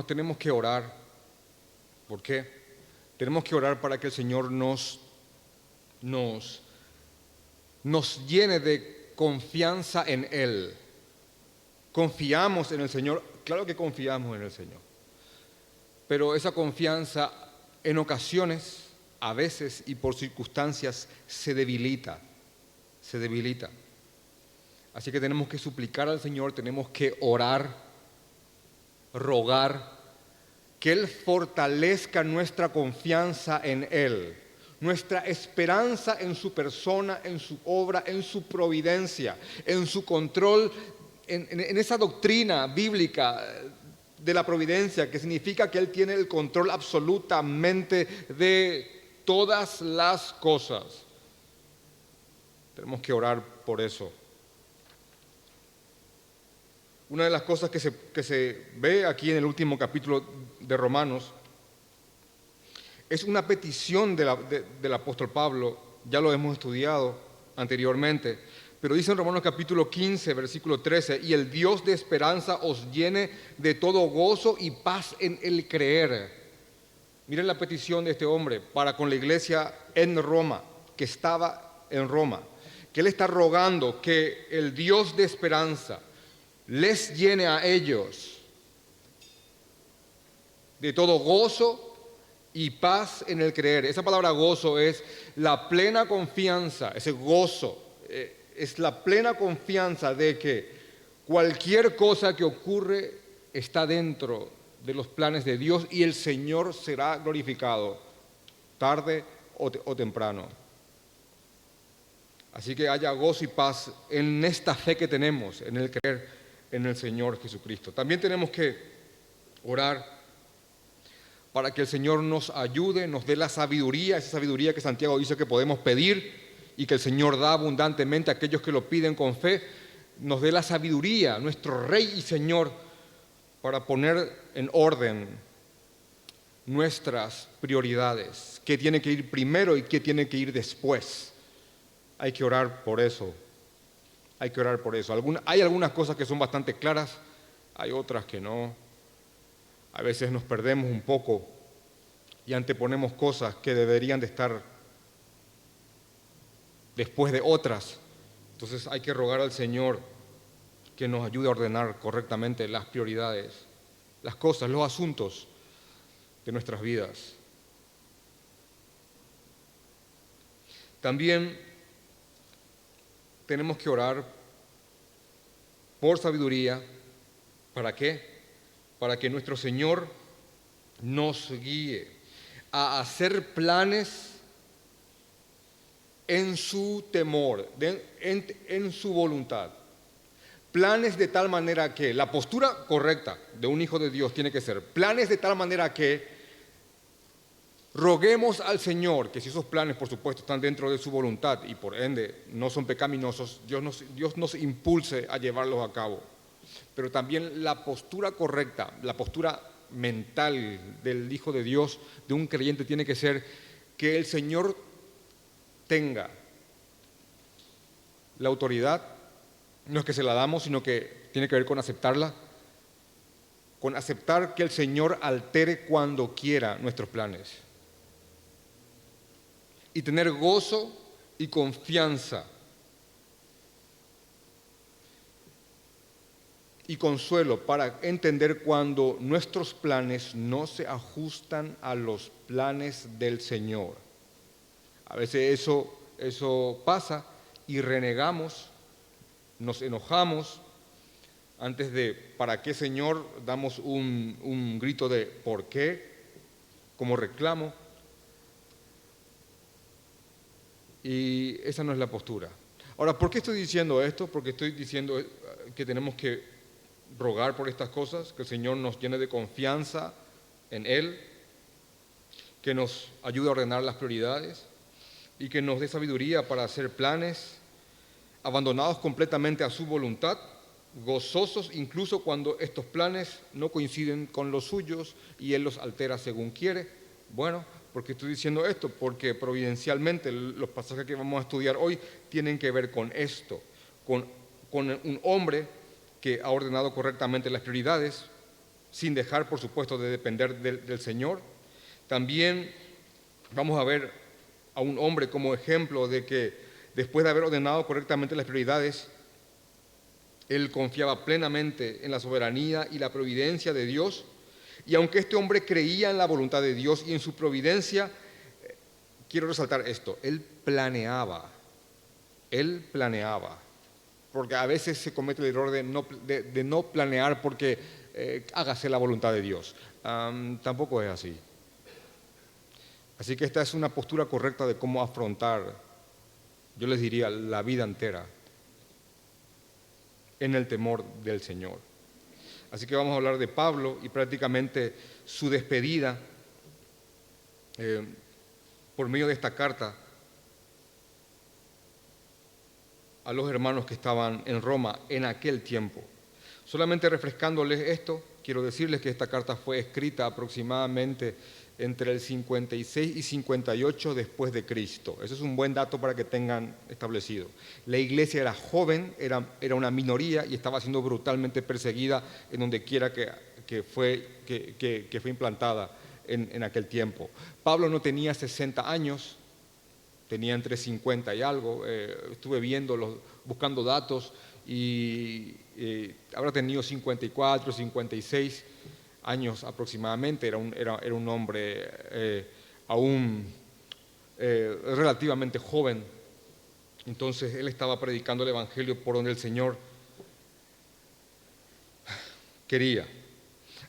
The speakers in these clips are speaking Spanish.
Hermanos, tenemos que orar. ¿Por qué? Tenemos que orar para que el Señor nos llene de confianza en Él. Confiamos en el Señor, claro que confiamos en el Señor, pero esa confianza en ocasiones, a veces y por circunstancias, se debilita. Así que tenemos que suplicar al Señor, tenemos que orar, rogar, que Él fortalezca nuestra confianza en Él, nuestra esperanza en su persona, en su obra, en su providencia, en su control, en esa doctrina bíblica de la providencia, que significa que Él tiene el control absolutamente de todas las cosas. Tenemos que orar por eso. Una de las cosas que se ve aquí en el último capítulo de Romanos es una petición del apóstol Pablo, ya lo hemos estudiado anteriormente, pero dice en Romanos capítulo 15, versículo 13, y el Dios de esperanza os llene de todo gozo y paz en el creer. Miren la petición de este hombre para con la iglesia en Roma, que estaba en Roma, que él está rogando que el Dios de esperanza les llene a ellos de todo gozo y paz en el creer. Esa palabra gozo es la plena confianza, ese gozo es la plena confianza de que cualquier cosa que ocurre está dentro de los planes de Dios y el Señor será glorificado tarde o temprano. Así que haya gozo y paz en esta fe que tenemos, en el creer en el Señor Jesucristo. También tenemos que orar para que el Señor nos ayude, nos dé la sabiduría, esa sabiduría que Santiago dice que podemos pedir y que el Señor da abundantemente a aquellos que lo piden con fe, nos dé la sabiduría, nuestro Rey y Señor, para poner en orden nuestras prioridades, qué tiene que ir primero y qué tiene que ir después. Hay que orar por eso. Hay que orar por eso. Hay algunas cosas que son bastante claras, hay otras que no. A veces nos perdemos un poco y anteponemos cosas que deberían de estar después de otras. Entonces hay que rogar al Señor que nos ayude a ordenar correctamente las prioridades, las cosas, los asuntos de nuestras vidas. También tenemos que orar por sabiduría. ¿Para qué? Para que nuestro Señor nos guíe a hacer planes en su temor, en su voluntad. Planes de tal manera que la postura correcta de un hijo de Dios tiene que ser planes de tal manera que roguemos al Señor que si esos planes, por supuesto, están dentro de su voluntad y por ende no son pecaminosos, Dios nos impulse a llevarlos a cabo. Pero también la postura correcta, la postura mental del Hijo de Dios, de un creyente, tiene que ser que el Señor tenga la autoridad, no es que se la damos, sino que tiene que ver con aceptarla, con aceptar que el Señor altere cuando quiera nuestros planes. Y tener gozo y confianza y consuelo para entender cuando nuestros planes no se ajustan a los planes del Señor. A veces eso pasa y renegamos, nos enojamos. Antes de ¿para qué, Señor?, damos un grito de ¿por qué?, como reclamo. Y esa no es la postura. Ahora, ¿por qué estoy diciendo esto? Porque estoy diciendo que tenemos que rogar por estas cosas, que el Señor nos llene de confianza en Él, que nos ayude a ordenar las prioridades y que nos dé sabiduría para hacer planes abandonados completamente a su voluntad, gozosos incluso cuando estos planes no coinciden con los suyos y Él los altera según quiere. Bueno, ¿por qué estoy diciendo esto? Porque providencialmente los pasajes que vamos a estudiar hoy tienen que ver con esto, con un hombre que ha ordenado correctamente las prioridades, sin dejar, por supuesto, de depender del Señor. También vamos a ver a un hombre como ejemplo de que después de haber ordenado correctamente las prioridades, él confiaba plenamente en la soberanía y la providencia de Dios. Y aunque este hombre creía en la voluntad de Dios y en su providencia, quiero resaltar esto, él planeaba, porque a veces se comete el error de no planear porque hágase la voluntad de Dios. Tampoco es así. Así que esta es una postura correcta de cómo afrontar, yo les diría, la vida entera en el temor del Señor. Así que vamos a hablar de Pablo y prácticamente su despedida por medio de esta carta a los hermanos que estaban en Roma en aquel tiempo. Solamente refrescándoles esto, quiero decirles que esta carta fue escrita aproximadamente entre el 56 y 58 después de Cristo. Eso es un buen dato para que tengan establecido. La iglesia era joven, era una minoría y estaba siendo brutalmente perseguida en donde quiera que fue implantada en aquel tiempo. Pablo no tenía 60 años, tenía entre 50 y algo. Estuve buscando datos y habrá tenido 54, 56 años aproximadamente. Era un hombre aún relativamente joven. Entonces él estaba predicando el Evangelio por donde el Señor quería.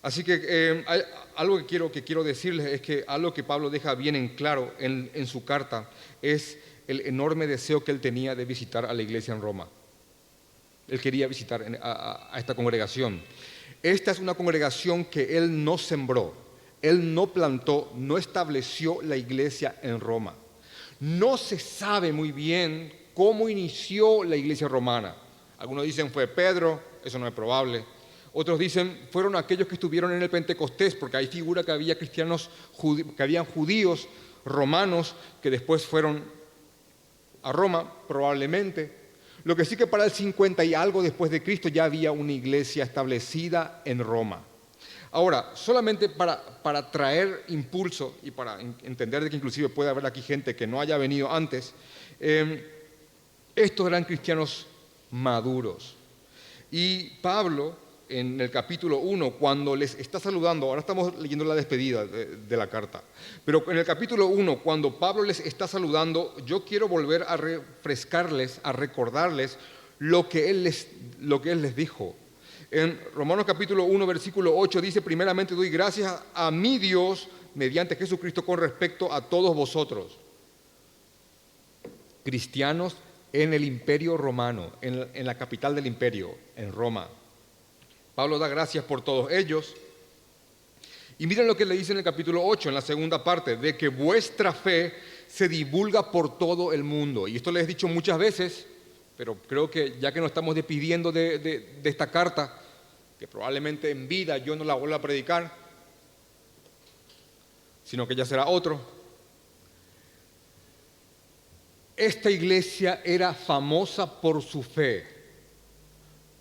Así que algo que quiero decirles es que algo que Pablo deja bien en claro en su carta es el enorme deseo que él tenía de visitar a la iglesia en Roma. Él quería visitar a esta congregación. Esta es una congregación que él no sembró, él no plantó, no estableció la iglesia en Roma. No se sabe muy bien cómo inició la iglesia romana. Algunos dicen fue Pedro, eso no es probable. Otros dicen fueron aquellos que estuvieron en el Pentecostés, porque ahí figura que había que habían judíos romanos que después fueron a Roma, probablemente. Lo que sí que para el 50 y algo después de Cristo ya había una iglesia establecida en Roma. Ahora, solamente para traer impulso y para entender de que inclusive puede haber aquí gente que no haya venido antes, estos eran cristianos maduros. Y Pablo, en el capítulo 1, cuando les está saludando, ahora estamos leyendo la despedida de la carta, pero en el capítulo 1, cuando Pablo les está saludando, yo quiero volver a refrescarles, a recordarles lo que él les dijo. En Romanos capítulo 1, versículo 8 dice: primeramente doy gracias a mi Dios mediante Jesucristo con respecto a todos vosotros, cristianos en el imperio romano, en la capital del imperio, en Roma. Pablo da gracias por todos ellos. Y miren lo que le dice en el capítulo 8, en la segunda parte, de que vuestra fe se divulga por todo el mundo. Y esto les he dicho muchas veces, pero creo que ya que nos estamos despidiendo de esta carta, que probablemente en vida yo no la vuelva a predicar, sino que ya será otro. Esta iglesia era famosa por su fe.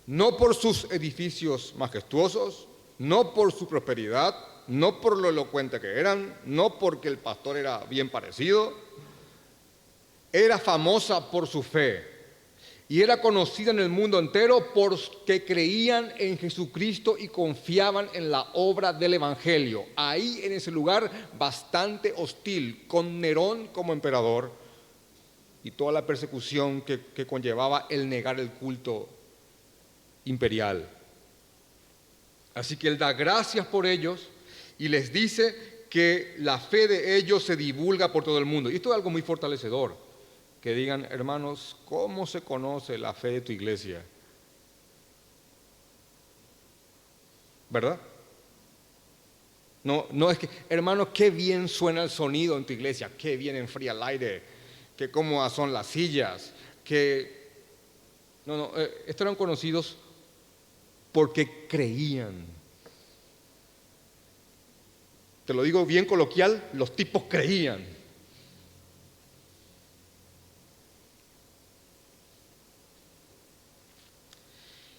No por sus edificios majestuosos, no por su prosperidad, no por lo elocuente que eran, no porque el pastor era bien parecido. Era famosa por su fe y era conocida en el mundo entero porque creían en Jesucristo y confiaban en la obra del Evangelio. Ahí en ese lugar bastante hostil, con Nerón como emperador y toda la persecución que conllevaba el negar el culto imperial. Así que él da gracias por ellos y les dice que la fe de ellos se divulga por todo el mundo. Y esto es algo muy fortalecedor, que digan: hermanos, ¿cómo se conoce la fe de tu iglesia? ¿Verdad? No es que, hermano, qué bien suena el sonido en tu iglesia, qué bien enfría el aire, qué cómodas son las sillas, estos eran conocidos porque creían. Te lo digo bien coloquial, los tipos creían.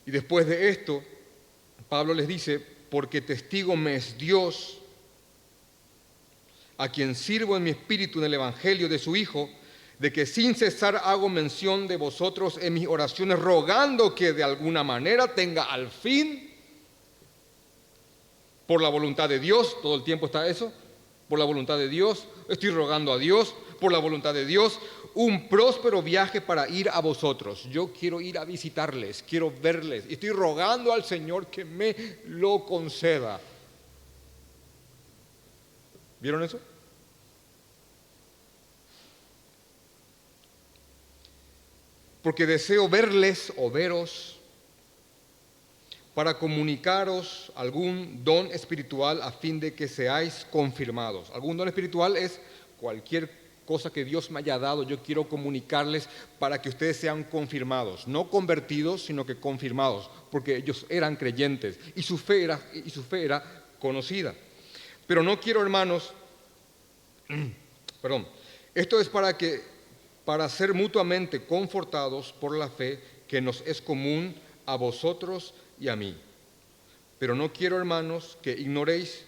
Y después de esto, Pablo les dice porque testigo me es Dios, a quien sirvo en mi espíritu en el Evangelio de su Hijo, de que sin cesar hago mención de vosotros en mis oraciones, rogando que de alguna manera tenga al fin, por la voluntad de Dios, todo el tiempo está eso, por la voluntad de Dios, estoy rogando a Dios, por la voluntad de Dios, un próspero viaje para ir a vosotros. Yo quiero ir a visitarles, quiero verles, y estoy rogando al Señor que me lo conceda. ¿Vieron eso? Porque deseo verles o veros para comunicaros algún don espiritual a fin de que seáis confirmados. Algún don espiritual es cualquier cosa que Dios me haya dado, yo quiero comunicarles para que ustedes sean confirmados, no convertidos, sino que confirmados, porque ellos eran creyentes y su fe era conocida. Pero no quiero, hermanos, esto es para ser mutuamente confortados por la fe que nos es común a vosotros y a mí. Pero no quiero, hermanos, que ignoréis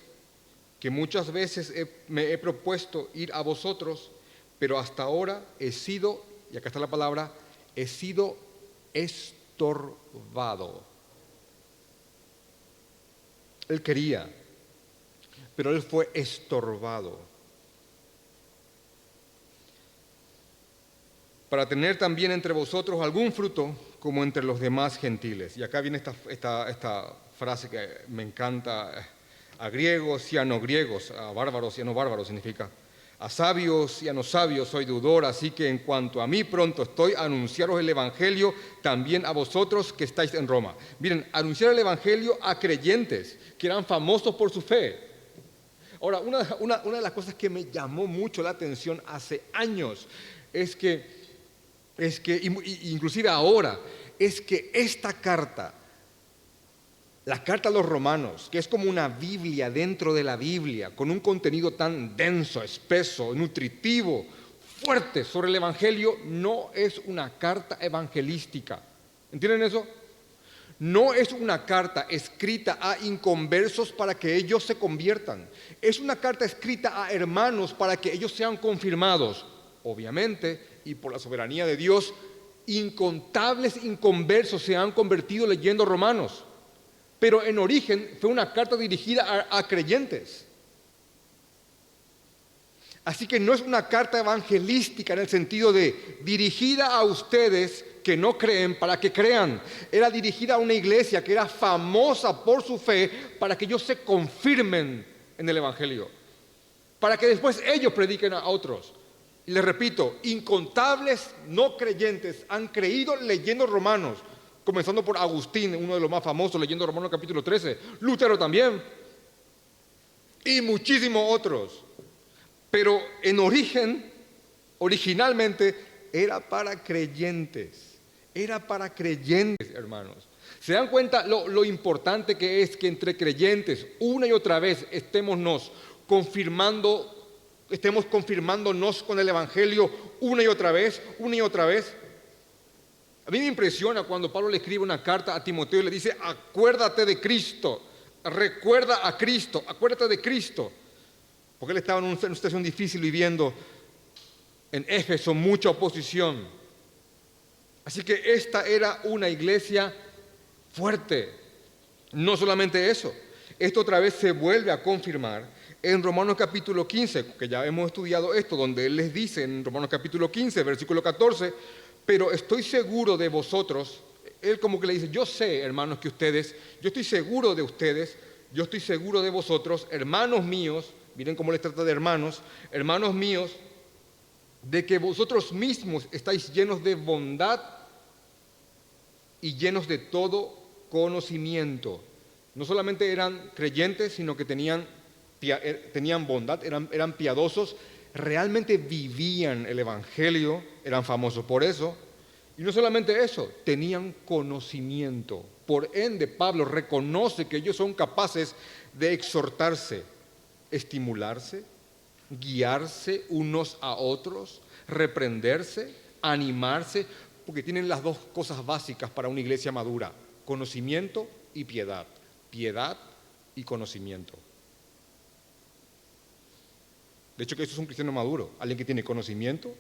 que muchas veces me he propuesto ir a vosotros, pero hasta ahora he sido, y acá está la palabra, he sido estorbado. Él quería, pero él fue estorbado. Para tener también entre vosotros algún fruto como entre los demás gentiles. Y acá viene esta frase que me encanta, a griegos y a no griegos, a bárbaros y a no bárbaros significa. A sabios y a no sabios soy deudor, así que en cuanto a mí pronto estoy a anunciaros el Evangelio también a vosotros que estáis en Roma. Miren, anunciar el Evangelio a creyentes que eran famosos por su fe. Ahora, una de las cosas que me llamó mucho la atención hace años es que inclusive ahora, es que esta carta, la carta a los romanos, que es como una Biblia dentro de la Biblia, con un contenido tan denso, espeso, nutritivo, fuerte sobre el Evangelio, no es una carta evangelística. ¿Entienden eso? No es una carta escrita a inconversos para que ellos se conviertan. Es una carta escrita a hermanos para que ellos sean confirmados. Obviamente, y por la soberanía de Dios, incontables inconversos se han convertido leyendo Romanos. Pero en origen fue una carta dirigida a creyentes. Así que no es una carta evangelística en el sentido de dirigida a ustedes que no creen para que crean. Era dirigida a una iglesia que era famosa por su fe para que ellos se confirmen en el Evangelio. Para que después ellos prediquen a otros. Y les repito, incontables no creyentes han creído leyendo Romanos, comenzando por Agustín, uno de los más famosos, leyendo Romanos capítulo 13, Lutero también, y muchísimos otros. Pero en originalmente, era para creyentes, hermanos. ¿Se dan cuenta lo importante que es que entre creyentes, una y otra vez, estemos confirmándonos con el Evangelio una y otra vez? A mí me impresiona cuando Pablo le escribe una carta a Timoteo y le dice, acuérdate de Cristo, recuerda a Cristo, acuérdate de Cristo. Porque él estaba en una situación difícil viviendo en Éfeso, mucha oposición. Así que esta era una iglesia fuerte. No solamente eso, esto otra vez se vuelve a confirmar en Romanos capítulo 15, que ya hemos estudiado esto, donde él les dice en Romanos capítulo 15, versículo 14, pero estoy seguro de vosotros, él como que le dice, yo sé, hermanos, que ustedes, yo estoy seguro de ustedes, yo estoy seguro de vosotros, hermanos míos, miren cómo les trata de hermanos míos, de que vosotros mismos estáis llenos de bondad y llenos de todo conocimiento. No solamente eran creyentes, sino que tenían bondad, eran piadosos, realmente vivían el Evangelio, eran famosos por eso. Y no solamente eso, tenían conocimiento. Por ende, Pablo reconoce que ellos son capaces de exhortarse, estimularse, guiarse unos a otros, reprenderse, animarse, porque tienen las dos cosas básicas para una iglesia madura: conocimiento y piedad. Piedad y conocimiento. De hecho, que eso es un cristiano maduro, alguien que tiene conocimiento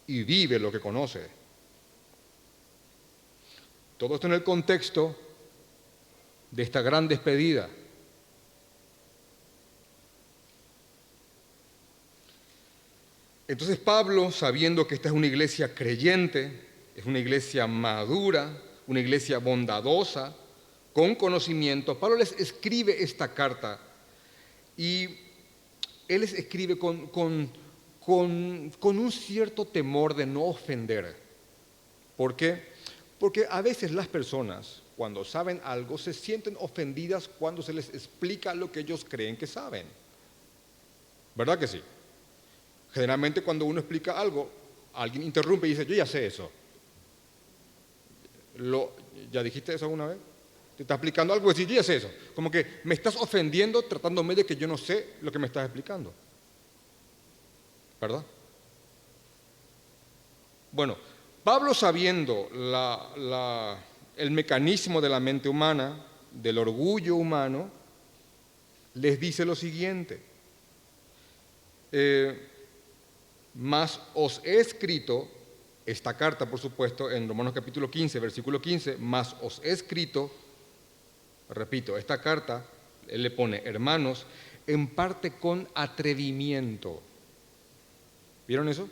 y vive lo que conoce. Todo esto en el contexto de esta gran despedida. Entonces Pablo, sabiendo que esta es una iglesia creyente, es una iglesia madura, una iglesia bondadosa, con conocimiento, Pablo les escribe esta carta y él les escribe con un cierto temor de no ofender. ¿Por qué? Porque a veces las personas, cuando saben algo, se sienten ofendidas cuando se les explica lo que ellos creen que saben. ¿Verdad que sí? Generalmente cuando uno explica algo, alguien interrumpe y dice, yo ya sé eso. ¿Ya dijiste eso alguna vez? Te está explicando algo y dices, yo ya sé eso. Como que me estás ofendiendo tratándome de que yo no sé lo que me estás explicando. ¿Verdad? Bueno, Pablo, sabiendo el mecanismo de la mente humana, del orgullo humano, les dice lo siguiente. Mas os he escrito, esta carta por supuesto en Romanos capítulo 15, versículo 15, mas os he escrito, repito, esta carta, él le pone hermanos, en parte con atrevimiento. ¿Vieron eso?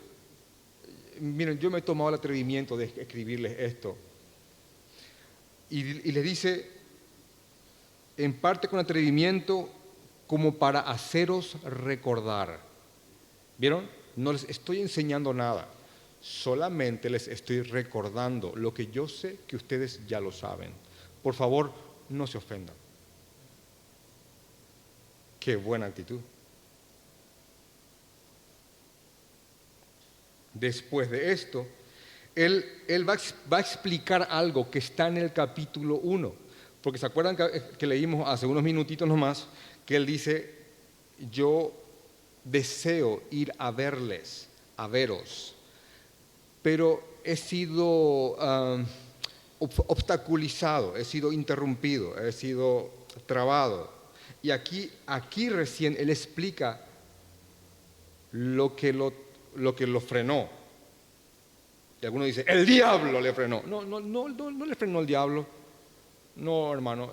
Miren, yo me he tomado el atrevimiento de escribirles esto. Y les dice, en parte con atrevimiento, como para haceros recordar. ¿Vieron? No les estoy enseñando nada, solamente les estoy recordando lo que yo sé que ustedes ya lo saben. Por favor, no se ofendan. Qué buena actitud. Después de esto, él va a explicar algo que está en el capítulo 1, porque se acuerdan que leímos hace unos minutitos nomás, que él dice, yo deseo ir a verles, a veros, pero he sido obstaculizado, he sido interrumpido, he sido trabado. Y aquí recién él explica lo que lo frenó. Y alguno dice, el diablo le frenó. No le frenó el diablo. No, hermano.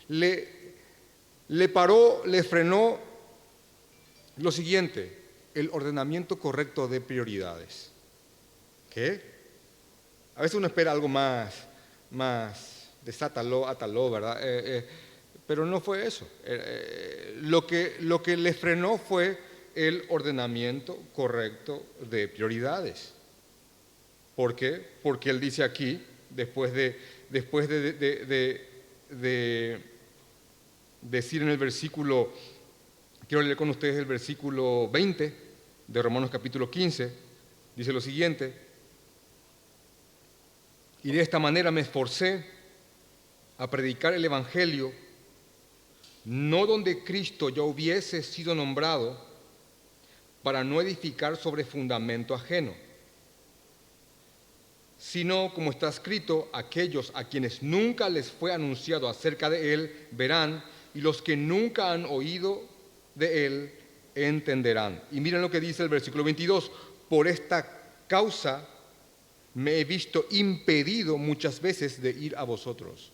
Le paró, le frenó lo siguiente, el ordenamiento correcto de prioridades. ¿Qué? A veces uno espera algo más desátalo, átalo, ¿verdad? Pero no fue eso. Lo que le frenó fue el ordenamiento correcto de prioridades. ¿Por qué? Porque él dice aquí, después de decir en el versículo, quiero leer con ustedes el versículo 20 de Romanos capítulo 15, dice lo siguiente, y de esta manera me esforcé a predicar el Evangelio, no donde Cristo ya hubiese sido nombrado, para no edificar sobre fundamento ajeno, sino, como está escrito, aquellos a quienes nunca les fue anunciado acerca de Él verán, y los que nunca han oído de Él entenderán. Y miren lo que dice el versículo 22, por esta causa me he visto impedido muchas veces de ir a vosotros.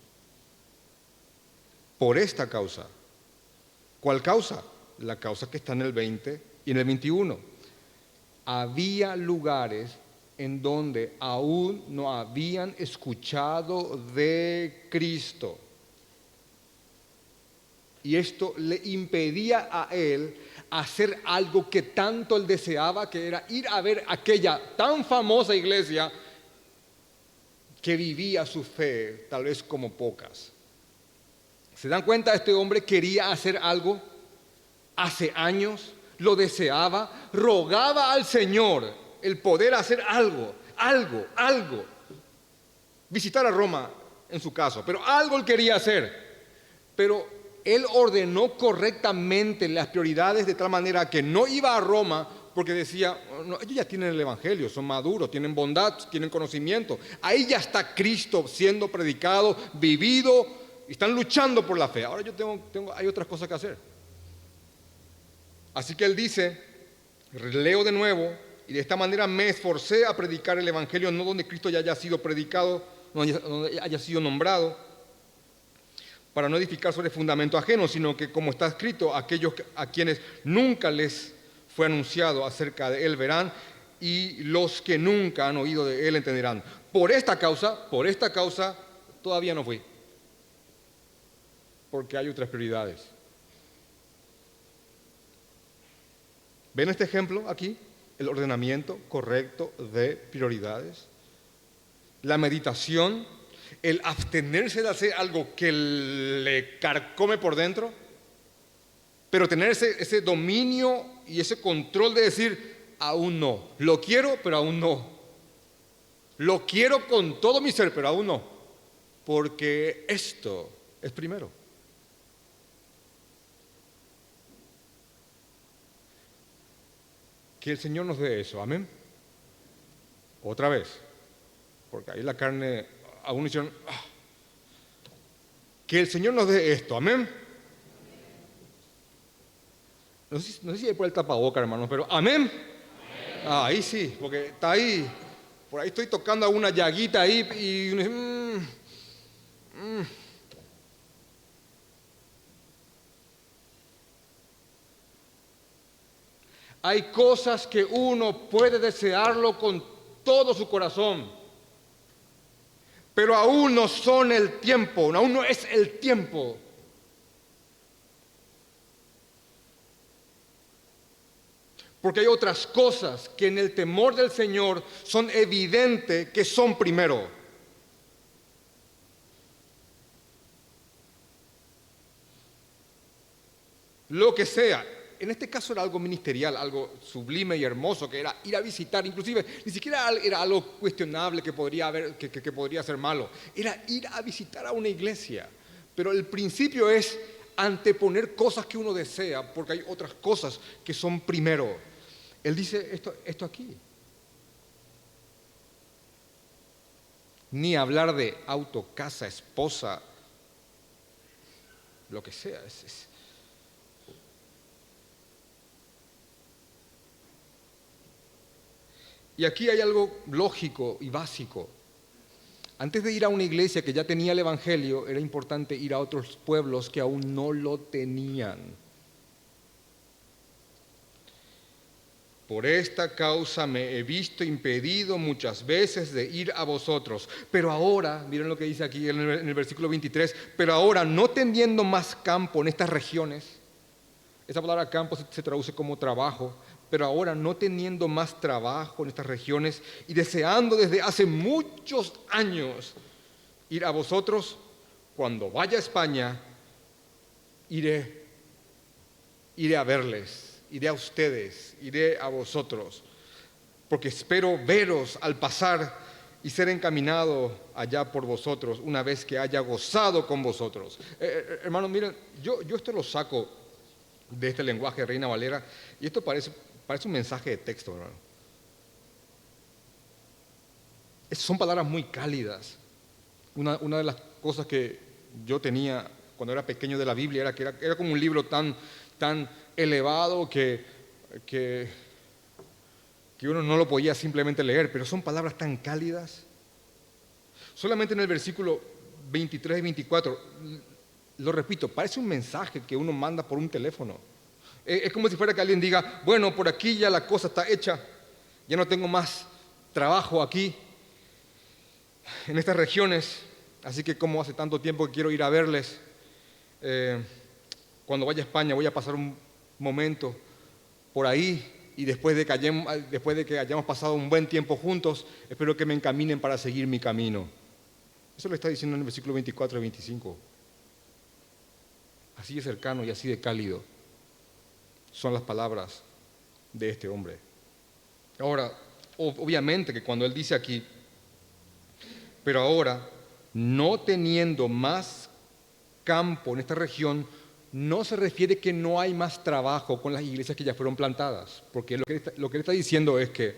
Por esta causa. ¿Cuál causa? La causa que está en el 20 y en el 21. Había lugares en donde aún no habían escuchado de Cristo. Y esto le impedía a él hacer algo que tanto él deseaba, que era ir a ver aquella tan famosa iglesia que vivía su fe, tal vez como pocas. ¿Se dan cuenta? Este hombre quería hacer algo hace años, lo deseaba, rogaba al Señor el poder hacer algo. Visitar a Roma en su caso, pero algo él quería hacer. Pero él ordenó correctamente las prioridades de tal manera que no iba a Roma porque decía, no, ellos ya tienen el Evangelio, son maduros, tienen bondad, tienen conocimiento. Ahí ya está Cristo siendo predicado, vivido, y están luchando por la fe. Ahora hay otras cosas que hacer. Así que él dice, leo de nuevo, y de esta manera me esforcé a predicar el Evangelio, no donde Cristo ya haya sido predicado, donde haya sido nombrado, para no edificar sobre fundamento ajeno, sino que como está escrito, aquellos a quienes nunca les fue anunciado acerca de él verán, y los que nunca han oído de él entenderán. Por esta causa, todavía no fui, porque hay otras prioridades. ¿Ven este ejemplo aquí? El ordenamiento correcto de prioridades. La meditación, el abstenerse de hacer algo que le carcome por dentro, pero tener ese dominio y ese control de decir, aún no. Lo quiero, pero aún no. Lo quiero con todo mi ser, pero aún no. Porque esto es primero. Que el Señor nos dé eso, amén. Otra vez, porque ahí la carne, algunos hicieron, que el Señor nos dé esto, amén. No sé si hay por el tapaboca, hermanos, pero amén. Ahí sí, porque está ahí, por ahí estoy tocando a una llaguita ahí y uno dice, Hay cosas que uno puede desearlo con todo su corazón, pero aún no son el tiempo, aún no es el tiempo. Porque hay otras cosas que en el temor del Señor son evidentes que son primero. Lo que sea. En este caso era algo ministerial, algo sublime y hermoso, que era ir a visitar, inclusive ni siquiera era algo cuestionable que podría ser malo, era ir a visitar a una iglesia. Pero el principio es anteponer cosas que uno desea, porque hay otras cosas que son primero. Él dice esto aquí. Ni hablar de auto, casa, esposa, lo que sea. Y aquí hay algo lógico y básico. Antes de ir a una iglesia que ya tenía el Evangelio, era importante ir a otros pueblos que aún no lo tenían. Por esta causa me he visto impedido muchas veces de ir a vosotros. Pero ahora, miren lo que dice aquí en el versículo 23, pero ahora no teniendo más campo en estas regiones, esa palabra campo se traduce como trabajo, pero ahora no teniendo más trabajo en estas regiones y deseando desde hace muchos años ir a vosotros, cuando vaya a España, iré a verles, iré a ustedes, iré a vosotros, porque espero veros al pasar y ser encaminado allá por vosotros una vez que haya gozado con vosotros. Hermanos, miren, yo esto lo saco de este lenguaje de Reina Valera y esto parece un mensaje de texto, hermano. Son palabras muy cálidas. Una de las cosas que yo tenía cuando era pequeño de la Biblia era que era como un libro tan elevado que uno no lo podía simplemente leer, pero son palabras tan cálidas. Solamente en el versículo 23 y 24, lo repito, parece un mensaje que uno manda por un teléfono. Es como si fuera que alguien diga, bueno, por aquí ya la cosa está hecha, ya no tengo más trabajo aquí, en estas regiones, así que como hace tanto tiempo que quiero ir a verles, cuando vaya a España voy a pasar un momento por ahí y después de que hayamos pasado un buen tiempo juntos, espero que me encaminen para seguir mi camino. Eso lo está diciendo en el versículo 24 y 25. Así de cercano y así de cálido son las palabras de este hombre. Ahora, obviamente que cuando él dice aquí, pero ahora, no teniendo más campo en esta región, no se refiere que no hay más trabajo con las iglesias que ya fueron plantadas, porque lo que él está diciendo es que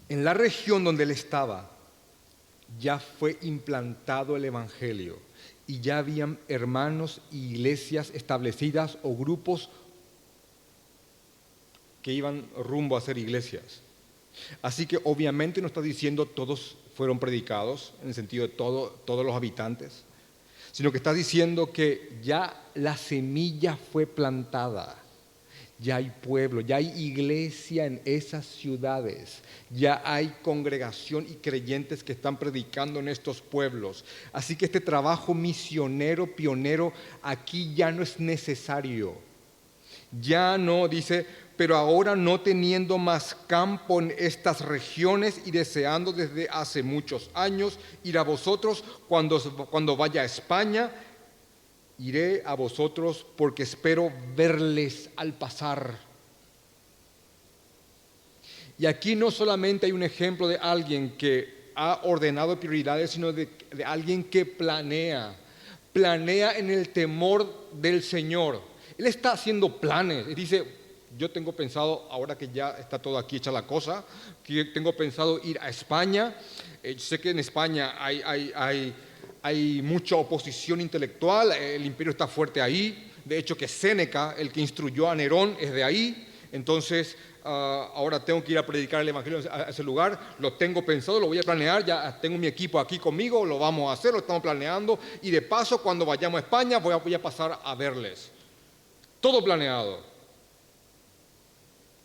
en la región donde él estaba, ya fue implantado el Evangelio y ya habían hermanos y iglesias establecidas o grupos que iban rumbo a ser iglesias. Así que obviamente no está diciendo todos fueron predicados, en el sentido de todos los habitantes, sino que está diciendo que ya la semilla fue plantada, ya hay pueblo, ya hay iglesia en esas ciudades, ya hay congregación y creyentes que están predicando en estos pueblos. Así que este trabajo misionero, pionero, aquí ya no es necesario. Ya no, dice, pero ahora no teniendo más campo en estas regiones y deseando desde hace muchos años ir a vosotros cuando vaya a España, iré a vosotros porque espero verles al pasar. Y aquí no solamente hay un ejemplo de alguien que ha ordenado prioridades, sino de alguien que planea en el temor del Señor. Él está haciendo planes. Él dice, yo tengo pensado, ahora que ya está todo aquí hecha la cosa, que tengo pensado ir a España. Sé que en España hay mucha oposición intelectual, el imperio está fuerte ahí. De hecho, que Séneca, el que instruyó a Nerón, es de ahí. Entonces, ahora tengo que ir a predicar el Evangelio a ese lugar. Lo tengo pensado, lo voy a planear. Ya tengo mi equipo aquí conmigo, lo vamos a hacer, lo estamos planeando. Y de paso, cuando vayamos a España, voy a pasar a verles. Todo planeado,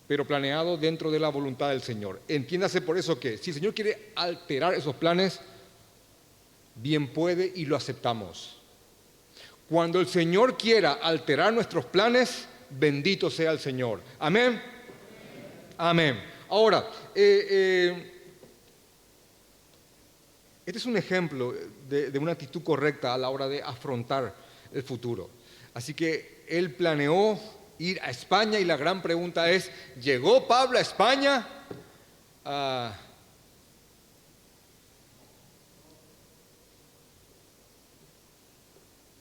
pero planeado dentro de la voluntad del Señor. Entiéndase por eso que si el Señor quiere alterar esos planes, bien puede y lo aceptamos. Cuando el Señor quiera alterar nuestros planes, bendito sea el Señor. Amén. Amén. Ahora, este es un ejemplo de una actitud correcta a la hora de afrontar el futuro. Así que él planeó ir a España y la gran pregunta es, ¿llegó Pablo a España?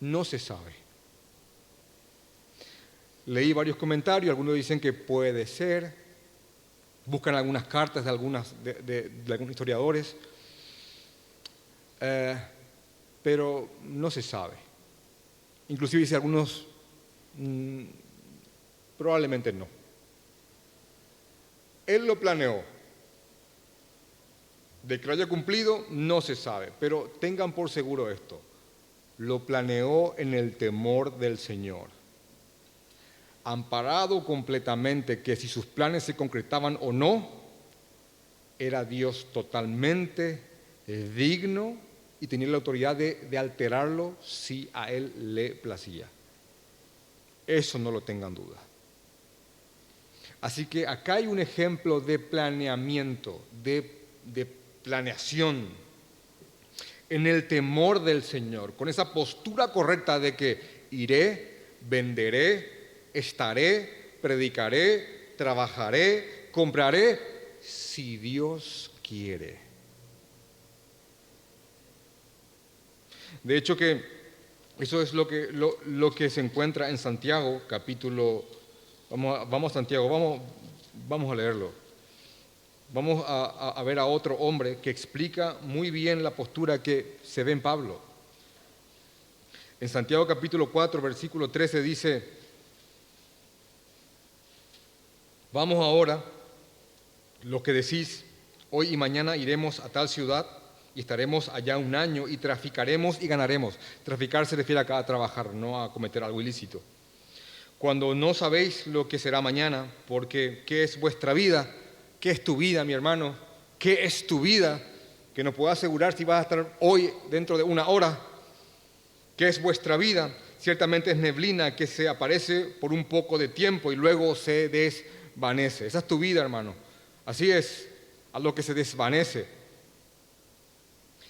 No se sabe. Leí varios comentarios, algunos dicen que puede ser, buscan algunas cartas de algunos historiadores, pero no se sabe. Inclusive dice algunos, probablemente no. Él lo planeó. De que lo haya cumplido, no se sabe, pero tengan por seguro esto. Lo planeó en el temor del Señor, amparado completamente que si sus planes se concretaban o no, era Dios totalmente digno y tenía la autoridad de alterarlo si a Él le placía. Eso no lo tengan duda. Así que acá hay un ejemplo de planeamiento, de planeación, en el temor del Señor, con esa postura correcta de que iré, venderé, estaré, predicaré, trabajaré, compraré, si Dios quiere. De hecho que eso es lo que se encuentra en Santiago, capítulo, vamos a Santiago, vamos a leerlo. Vamos a ver a otro hombre que explica muy bien la postura que se ve en Pablo. En Santiago capítulo 4, versículo 13 dice, vamos ahora, lo que decís, hoy y mañana iremos a tal ciudad y estaremos allá un año y traficaremos y ganaremos. Traficar se refiere acá a trabajar, no a cometer algo ilícito. Cuando no sabéis lo que será mañana, porque ¿qué es vuestra vida? ¿Qué es tu vida, mi hermano? ¿Qué es tu vida? Que no puedo asegurar si vas a estar hoy dentro de una hora. ¿Qué es vuestra vida? Ciertamente es neblina que se aparece por un poco de tiempo y luego se desvanece. Esa es tu vida, hermano. Así es, a lo que se desvanece.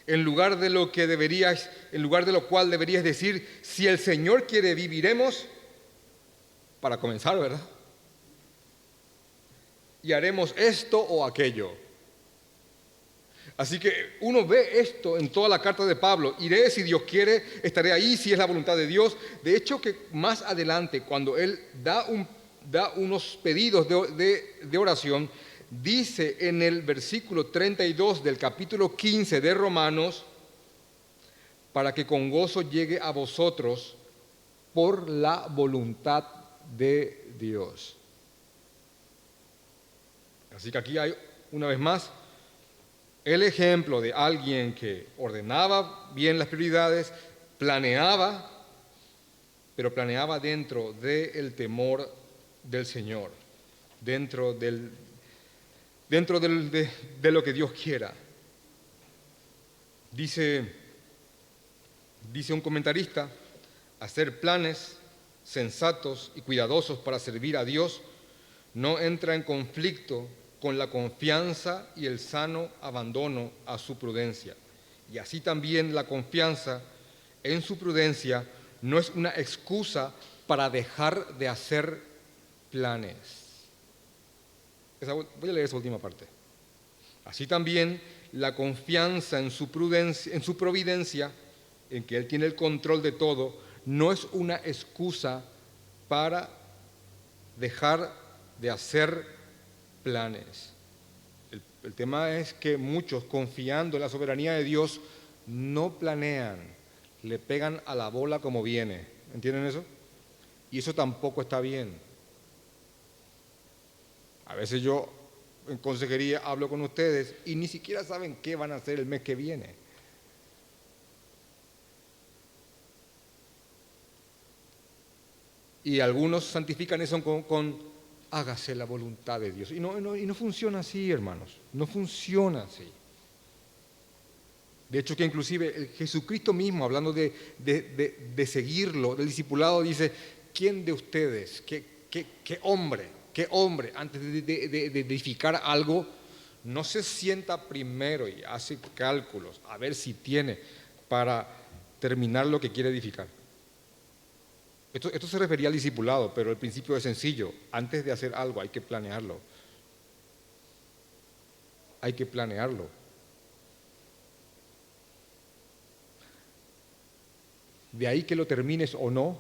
En lugar de lo cual deberías decir, si el Señor quiere, viviremos, para comenzar, ¿verdad? Y haremos esto o aquello. Así que uno ve esto en toda la carta de Pablo. Iré si Dios quiere, estaré ahí si es la voluntad de Dios. De hecho que más adelante, cuando él da unos pedidos de oración, dice en el versículo 32 del capítulo 15 de Romanos, para que con gozo llegue a vosotros por la voluntad de Dios. Así que aquí hay, una vez más, el ejemplo de alguien que ordenaba bien las prioridades, planeaba, pero planeaba dentro del temor del Señor, dentro de lo que Dios quiera. Dice un comentarista, hacer planes sensatos y cuidadosos para servir a Dios no entra en conflicto con la confianza y el sano abandono a su prudencia. Y así también la confianza en su prudencia no es una excusa para dejar de hacer planes. Voy a leer esa última parte. Así también la confianza en su prudencia, en su providencia, en que Él tiene el control de todo, no es una excusa para dejar de hacer planes. El tema es que muchos, confiando en la soberanía de Dios, no planean, le pegan a la bola como viene. ¿Entienden eso? Y eso tampoco está bien. A veces yo en consejería hablo con ustedes y ni siquiera saben qué van a hacer el mes que viene. Y algunos santifican eso con hágase la voluntad de Dios. Y no funciona así, hermanos. No funciona así. De hecho, que inclusive Jesucristo mismo, hablando de seguirlo, del discipulado, dice, ¿quién de ustedes, qué hombre, antes de edificar algo, no se sienta primero y hace cálculos a ver si tiene para terminar lo que quiere edificar? Esto se refería al discipulado, pero el principio es sencillo. Antes de hacer algo hay que planearlo. Hay que planearlo. De ahí que lo termines o no,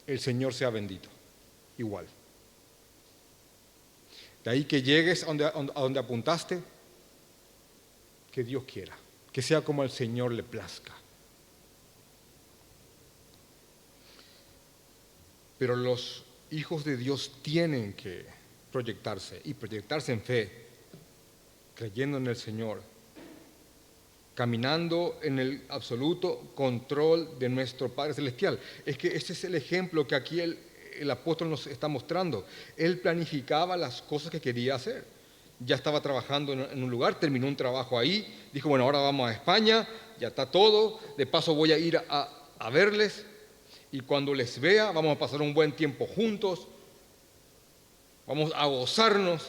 el Señor sea bendito. Igual. De ahí que llegues a donde apuntaste, que Dios quiera. Que sea como al Señor le plazca. Pero los hijos de Dios tienen que proyectarse y proyectarse en fe, creyendo en el Señor, caminando en el absoluto control de nuestro Padre Celestial. Es que ese es el ejemplo que aquí el apóstol nos está mostrando. Él planificaba las cosas que quería hacer. Ya estaba trabajando en un lugar, terminó un trabajo ahí, dijo, bueno, ahora vamos a España, ya está todo, de paso voy a ir a verles. Y cuando les vea, vamos a pasar un buen tiempo juntos, vamos a gozarnos.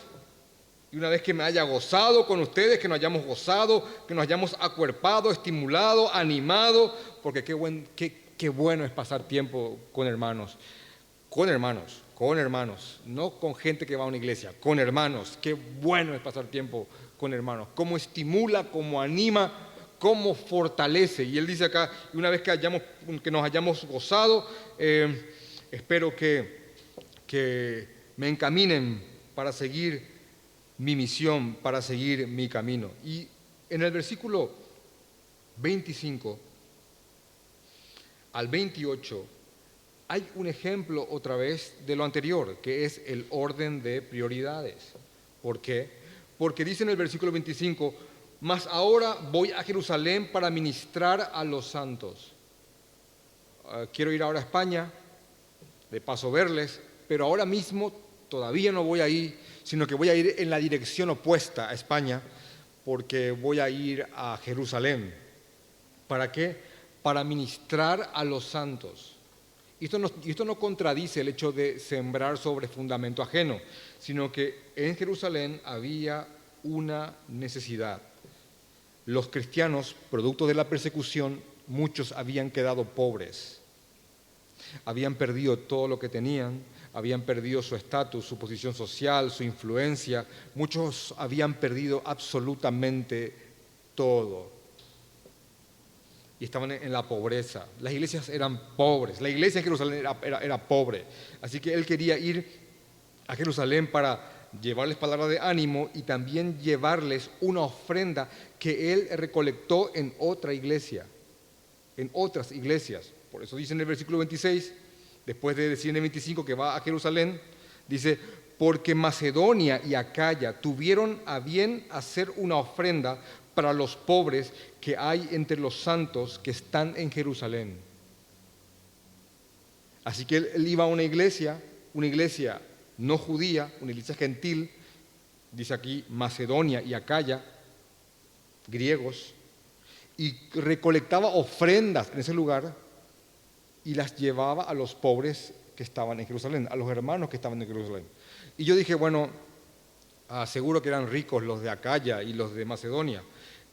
Y una vez que me haya gozado con ustedes, que nos hayamos gozado, que nos hayamos acuerpado, estimulado, animado, porque qué bueno es pasar tiempo con hermanos, no con gente que va a una iglesia, con hermanos. Qué bueno es pasar tiempo con hermanos, cómo estimula, cómo anima, cómo fortalece. Y él dice acá, una vez que nos hayamos gozado, espero que me encaminen para seguir mi misión, para seguir mi camino. Y en el versículo 25 al 28 hay un ejemplo otra vez de lo anterior, que es el orden de prioridades. ¿Por qué? Porque dice en el versículo 25, mas ahora voy a Jerusalén para ministrar a los santos. Quiero ir ahora a España, de paso verles, pero ahora mismo todavía no voy a ir, sino que voy a ir en la dirección opuesta a España, porque voy a ir a Jerusalén. ¿Para qué? Para ministrar a los santos. Y esto no contradice el hecho de sembrar sobre fundamento ajeno, sino que en Jerusalén había una necesidad. Los cristianos, producto de la persecución, muchos habían quedado pobres. Habían perdido todo lo que tenían, habían perdido su estatus, su posición social, su influencia. Muchos habían perdido absolutamente todo. Y estaban en la pobreza. Las iglesias eran pobres. La iglesia en Jerusalén era pobre. Así que él quería ir a Jerusalén para llevarles palabra de ánimo y también llevarles una ofrenda que él recolectó en otra iglesia, en otras iglesias. Por eso dice en el versículo 26, después de decir en el 25 que va a Jerusalén, dice, porque Macedonia y Acaya tuvieron a bien hacer una ofrenda para los pobres que hay entre los santos que están en Jerusalén. Así que él iba a una iglesia no judía, una iglesia gentil, dice aquí Macedonia y Acaya, griegos, y recolectaba ofrendas en ese lugar y las llevaba a los pobres que estaban en Jerusalén, a los hermanos que estaban en Jerusalén. Y yo dije, bueno, seguro que eran ricos los de Acaya y los de Macedonia.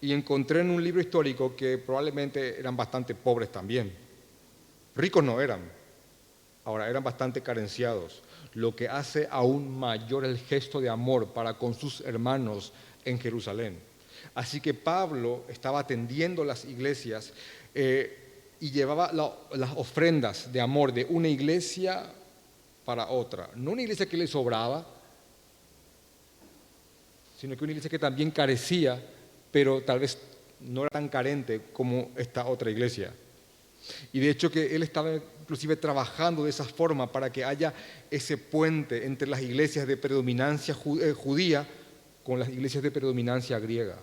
Y encontré en un libro histórico que probablemente eran bastante pobres también. Ricos no eran, ahora eran bastante carenciados, lo que hace aún mayor el gesto de amor para con sus hermanos en Jerusalén. Así que Pablo estaba atendiendo las iglesias y llevaba las ofrendas de amor de una iglesia para otra. No una iglesia que le sobraba, sino que una iglesia que también carecía, pero tal vez no era tan carente como esta otra iglesia. Y de hecho que él estaba inclusive trabajando de esa forma para que haya ese puente entre las iglesias de predominancia judía con las iglesias de predominancia griega.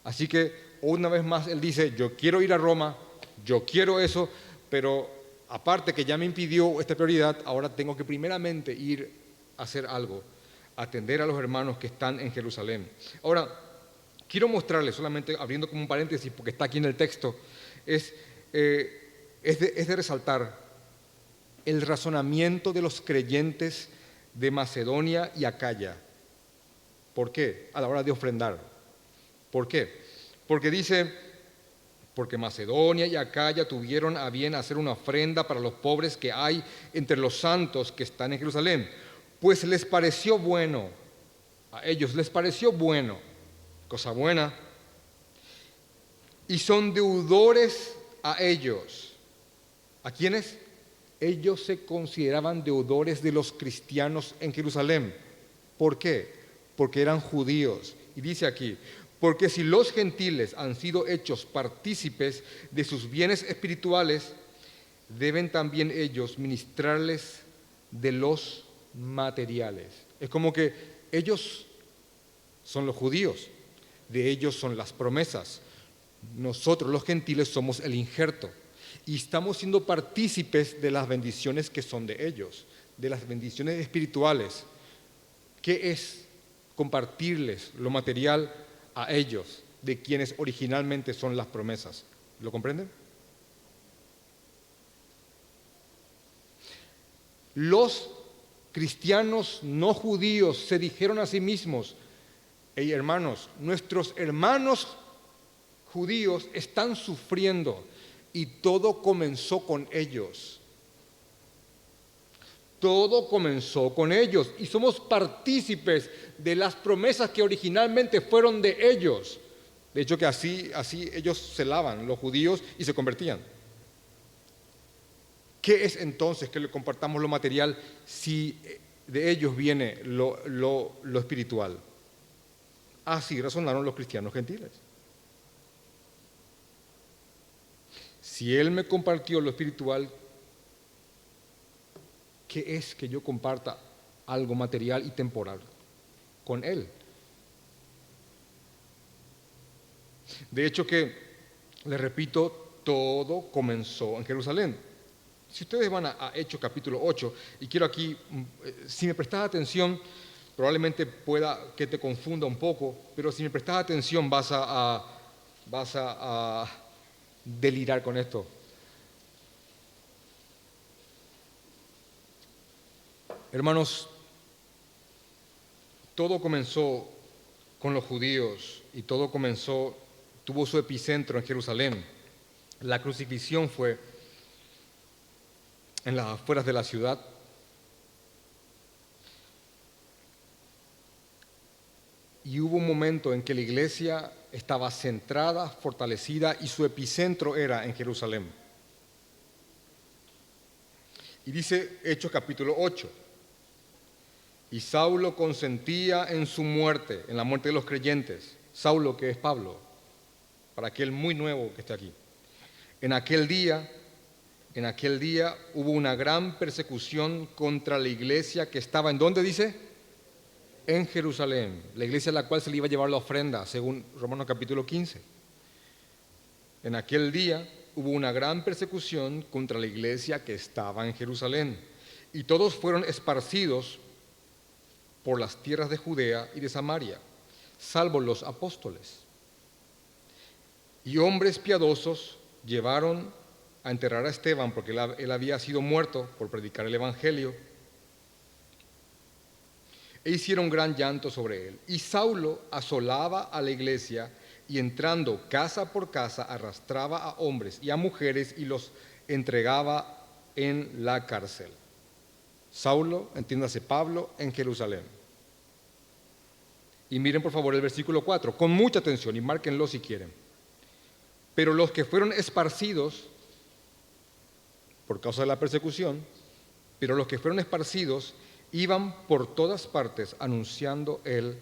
Así que una vez más él dice, yo quiero ir a Roma, yo quiero eso, pero aparte que ya me impidió esta prioridad, ahora tengo que primeramente ir a hacer algo, atender a los hermanos que están en Jerusalén. Ahora, quiero mostrarles, solamente abriendo como un paréntesis, porque está aquí en el texto, es de resaltar el razonamiento de los creyentes de Macedonia y Acaya. ¿Por qué? A la hora de ofrendar. ¿Por qué? Porque dice, porque Macedonia y Acaya tuvieron a bien hacer una ofrenda para los pobres que hay entre los santos que están en Jerusalén, pues les pareció bueno, a ellos les pareció bueno, cosa buena, y son deudores a ellos. ¿A quiénes? Ellos se consideraban deudores de los cristianos en Jerusalén. ¿Por qué? Porque eran judíos. Y dice aquí, porque si los gentiles han sido hechos partícipes de sus bienes espirituales, deben también ellos ministrarles de los materiales. Es como que ellos son los judíos, de ellos son las promesas. Nosotros los gentiles somos el injerto y estamos siendo partícipes de las bendiciones que son de ellos, de las bendiciones espirituales. ¿Qué es compartirles lo material a ellos, de quienes originalmente son las promesas? ¿Lo comprenden? Los cristianos no judíos se dijeron a sí mismos, hey hermanos, nuestros hermanos judíos están sufriendo y todo comenzó con ellos. Todo comenzó con ellos y somos partícipes de las promesas que originalmente fueron de ellos. De hecho que así ellos celaban, los judíos, y se convertían. ¿Qué es entonces que le compartamos lo material si de ellos viene lo espiritual? Así razonaron los cristianos gentiles. Si Él me compartió lo espiritual, ¿qué es que yo comparta algo material y temporal con Él? De hecho que, les repito, todo comenzó en Jerusalén. Si ustedes van a Hechos capítulo 8, y quiero aquí, si me prestas atención, probablemente pueda que te confunda un poco, pero si me prestas atención vas a delirar con esto. Hermanos, todo comenzó con los judíos y todo tuvo su epicentro en Jerusalén. La crucifixión fue en las afueras de la ciudad. Y hubo un momento en que la iglesia estaba centrada, fortalecida y su epicentro era en Jerusalén. Y dice Hechos capítulo 8, Y Saulo consentía en su muerte, en la muerte de los creyentes. Saulo, que es Pablo, para aquel muy nuevo que está aquí. En aquel día hubo una gran persecución contra la iglesia que estaba, ¿en dónde dice? En Jerusalén. La iglesia a la cual se le iba a llevar la ofrenda, según Romanos capítulo 15. En aquel día hubo una gran persecución contra la iglesia que estaba en Jerusalén. Y todos fueron esparcidos por las tierras de Judea y de Samaria, salvo los apóstoles. Y hombres piadosos llevaron a enterrar a Esteban, porque él había sido muerto por predicar el evangelio, e hicieron gran llanto sobre él. Y Saulo asolaba a la iglesia y entrando casa por casa arrastraba a hombres y a mujeres y los entregaba en la cárcel. Saulo, entiéndase Pablo, en Jerusalén. Y miren por favor el versículo 4, con mucha atención y márquenlo si quieren. Pero los que fueron esparcidos por causa de la persecución, iban por todas partes anunciando ¿el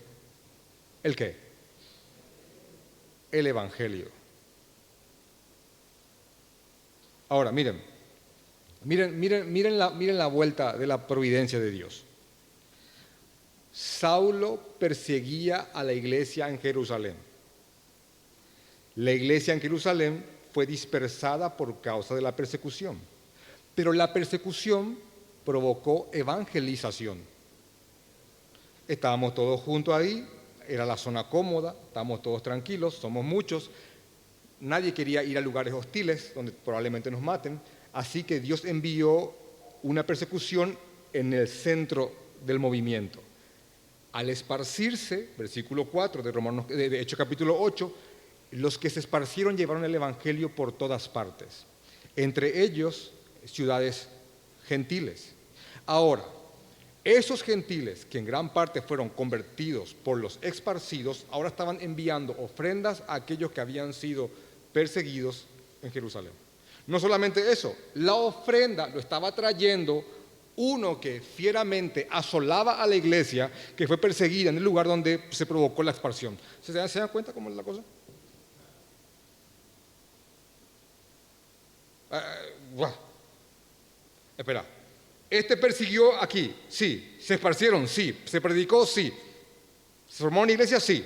qué? El evangelio. Ahora, miren la vuelta de la providencia de Dios. Saulo perseguía a la iglesia en Jerusalén. La iglesia en Jerusalén fue dispersada por causa de la persecución, pero la persecución provocó evangelización. Estábamos todos juntos ahí, era la zona cómoda, estábamos todos tranquilos, somos muchos, nadie quería ir a lugares hostiles donde probablemente nos maten, así que Dios envió una persecución en el centro del movimiento. Al esparcirse, versículo 4 de Hechos capítulo 8, los que se esparcieron llevaron el evangelio por todas partes, entre ellos ciudades gentiles. Ahora, esos gentiles que en gran parte fueron convertidos por los esparcidos, ahora estaban enviando ofrendas a aquellos que habían sido perseguidos en Jerusalén. No solamente eso, la ofrenda lo estaba trayendo uno que fieramente asolaba a la iglesia que fue perseguida en el lugar donde se provocó la expulsión. ¿Se dan cuenta cómo es la cosa? Espera, este persiguió aquí, sí. Se esparcieron, sí. Se predicó, sí. Se formó una iglesia, sí.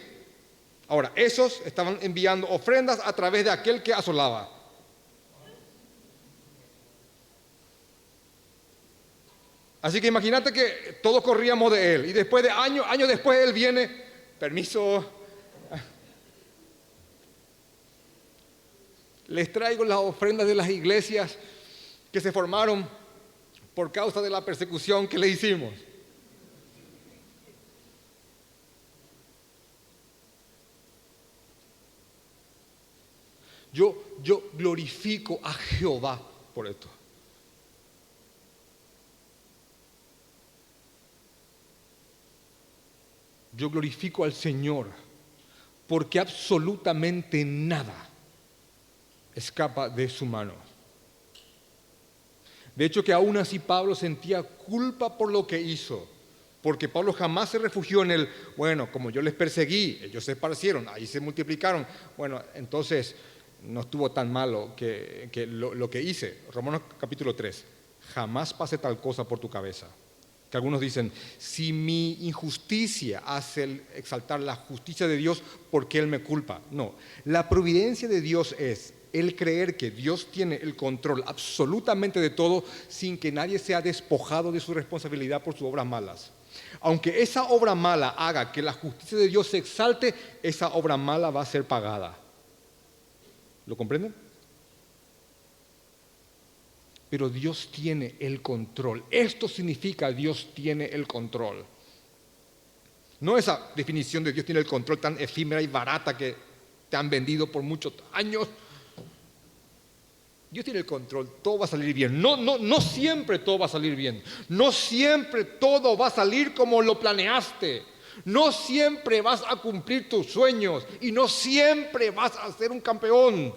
Ahora, esos estaban enviando ofrendas a través de aquel que asolaba. Así que imagínate que todos corríamos de él y después de años después él viene, permiso, les traigo las ofrendas de las iglesias que se formaron por causa de la persecución que le hicimos. Yo glorifico a Jehová por esto. Yo glorifico al Señor porque absolutamente nada escapa de su mano. De hecho que aún así Pablo sentía culpa por lo que hizo, porque Pablo jamás se refugió en el, bueno, como yo les perseguí, ellos se esparcieron, ahí se multiplicaron, bueno, entonces no estuvo tan malo que lo que hice. Romanos capítulo 3, jamás pase tal cosa por tu cabeza. Que algunos dicen, si mi injusticia hace exaltar la justicia de Dios, ¿por qué Él me culpa? No, la providencia de Dios es el creer que Dios tiene el control absolutamente de todo sin que nadie sea despojado de su responsabilidad por sus obras malas. Aunque esa obra mala haga que la justicia de Dios se exalte, esa obra mala va a ser pagada. ¿Lo comprenden? Pero Dios tiene el control. Esto significa Dios tiene el control. No esa definición de Dios tiene el control tan efímera y barata que te han vendido por muchos años. Dios tiene el control, todo va a salir bien. No siempre todo va a salir bien. No siempre todo va a salir como lo planeaste. No siempre vas a cumplir tus sueños y no siempre vas a ser un campeón.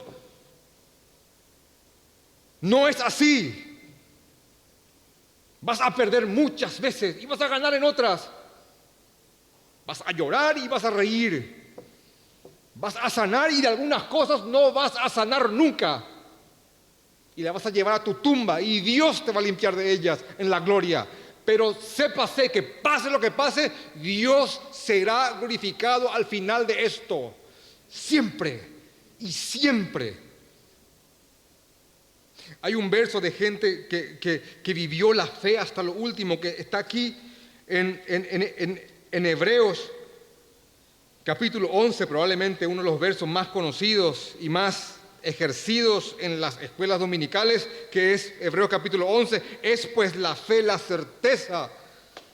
No es así. Vas a perder muchas veces y vas a ganar en otras. Vas a llorar y vas a reír. Vas a sanar y de algunas cosas no vas a sanar nunca. Y la vas a llevar a tu tumba y Dios te va a limpiar de ellas en la gloria. Pero sépase que pase lo que pase, Dios será glorificado al final de esto. Siempre y siempre. Hay un verso de gente que vivió la fe hasta lo último, que está aquí en Hebreos, capítulo 11, probablemente uno de los versos más conocidos y más ejercidos en las escuelas dominicales, que es Hebreos capítulo 11, es pues la fe, la certeza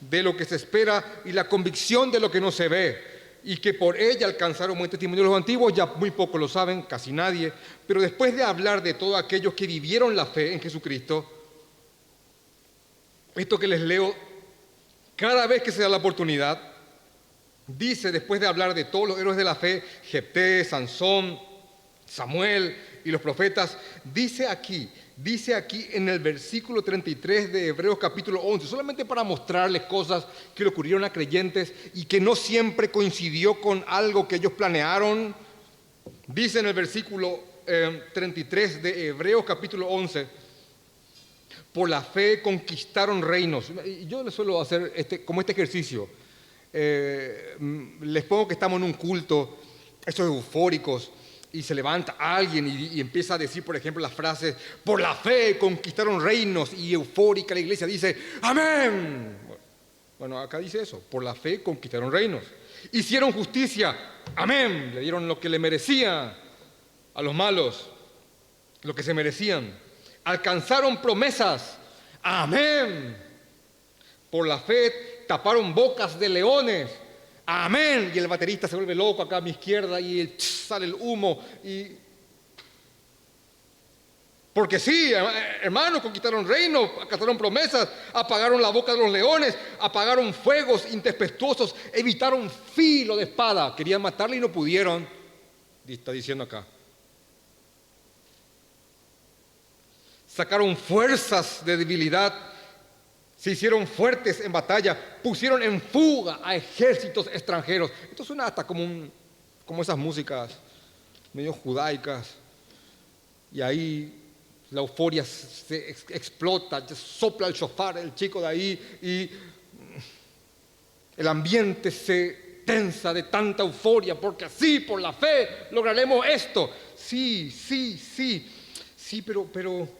de lo que se espera y la convicción de lo que no se ve, y que por ella alcanzaron buen testimonio. Los antiguos ya muy poco lo saben, casi nadie, pero después de hablar de todos aquellos que vivieron la fe en Jesucristo, esto que les leo, cada vez que se da la oportunidad, dice, después de hablar de todos los héroes de la fe, Jefté, Sansón, Samuel y los profetas, dice aquí en el versículo 33 de Hebreos capítulo 11, solamente para mostrarles cosas que le ocurrieron a creyentes y que no siempre coincidió con algo que ellos planearon. Dice en el versículo 33 de Hebreos capítulo 11, por la fe conquistaron reinos. Y yo les suelo hacer como este ejercicio. Les pongo que estamos en un culto, estos eufóricos, y se levanta alguien y empieza a decir, por ejemplo, las frases, por la fe conquistaron reinos, y eufórica la iglesia dice, amén. Bueno, acá dice eso, por la fe conquistaron reinos. Hicieron justicia, amén, le dieron lo que le merecía a los malos, lo que se merecían. Alcanzaron promesas, amén. Por la fe taparon bocas de leones, amén. Y el baterista se vuelve loco acá a mi izquierda y sale el humo. Porque sí, hermanos, conquistaron reinos, alcanzaron promesas, apagaron la boca de los leones, apagaron fuegos intempestuosos, evitaron filo de espada. Querían matarle y no pudieron. Está diciendo acá. Sacaron fuerzas de debilidad, se hicieron fuertes en batalla, pusieron en fuga a ejércitos extranjeros. Esto suena hasta como esas músicas medio judaicas. Y ahí la euforia se explota, sopla el shofar, el chico de ahí, y el ambiente se tensa de tanta euforia, porque así, por la fe, lograremos esto. Sí, pero